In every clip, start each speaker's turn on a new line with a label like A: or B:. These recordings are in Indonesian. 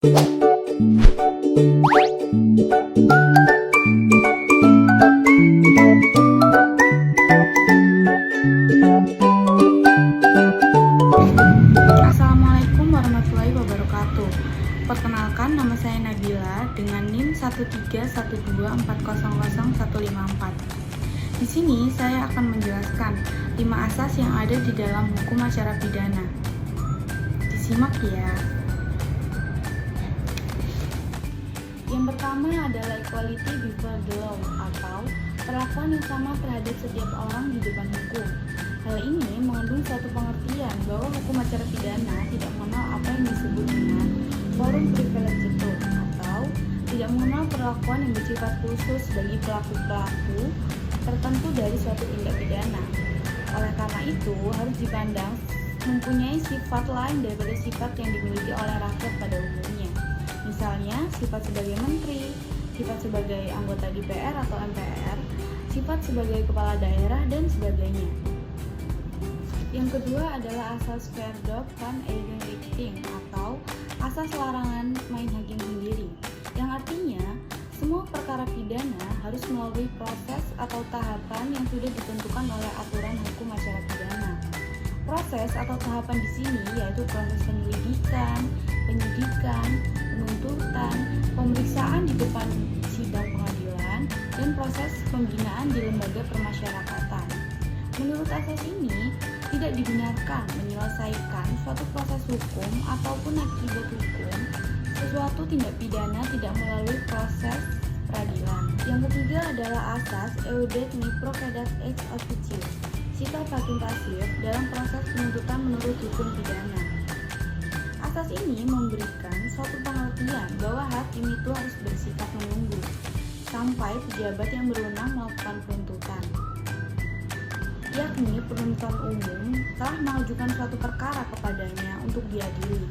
A: Assalamualaikum warahmatullahi wabarakatuh. Perkenalkan, nama saya Nabila dengan NIM 13124000154. Di sini saya akan menjelaskan 5 asas yang ada di dalam hukum acara pidana. Disimak ya. Yang pertama adalah equality before the law, atau perlakuan yang sama terhadap setiap orang di depan hukum. Hal ini mengandung suatu pengertian bahwa hukum acara pidana tidak mengenal apa yang disebut dengan forum privileged atau tidak mengenal perlakuan yang bersifat khusus bagi pelaku-pelaku tertentu dari suatu tindak pidana. Oleh karena itu, harus dipandang mempunyai sifat lain daripada sifat yang dimiliki oleh rakyat pada umumnya. Misalnya, sifat sebagai menteri, sifat sebagai anggota DPR atau MPR, sifat sebagai kepala daerah, dan sebagainya. Yang kedua adalah asas fair doc van eigen richting atau asas larangan main hakim sendiri, yang artinya semua perkara pidana harus melalui proses atau tahapan yang sudah ditentukan oleh aturan hukum acara pidana. Proses atau tahapan di sini yaitu proses penyelidikan, penyidikan, penuntutan, pemeriksaan di depan sidang pengadilan, dan proses pembinaan di lembaga permasyarakatan. Menurut asas ini, tidak dibenarkan menyelesaikan suatu proses hukum ataupun akibat hukum sesuatu tindak pidana tidak melalui proses peradilan. Yang ketiga adalah asas eudet procedat ex officio, sikap hakim pasif dalam proses penuntutan menurut hukum pidana. Asas ini memberikan suatu pengertian bahwa hakim itu harus bersikap menunggu sampai pejabat yang berwenang melakukan penuntutan, yakni penuntut umum telah mengajukan suatu perkara kepadanya untuk diadili.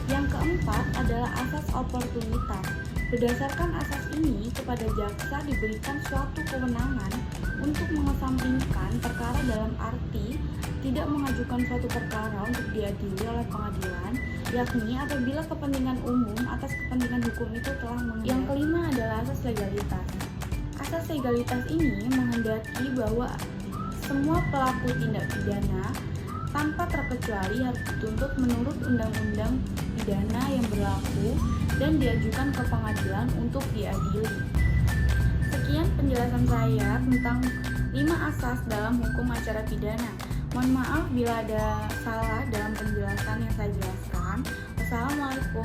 A: Yang keempat adalah asas oportunitas. Berdasarkan asas ini, kepada jaksa diberikan suatu kewenangan untuk mengesampingkan perkara dalam arti tidak mengajukan suatu perkara untuk diadili oleh pengadilan, yakni apabila kepentingan umum atas kepentingan hukum itu telah menghendaki. Yang kelima adalah asas legalitas. Asas legalitas ini menghendaki bahwa semua pelaku tindak pidana tanpa terkecuali harus dituntut menurut undang-undang pidana yang berlaku dan diajukan ke pengadilan untuk diadili. Sekian penjelasan saya tentang 5 asas dalam hukum acara pidana. Mohon maaf bila ada salah dalam penjelasan yang saya jelaskan. Wassalamualaikum.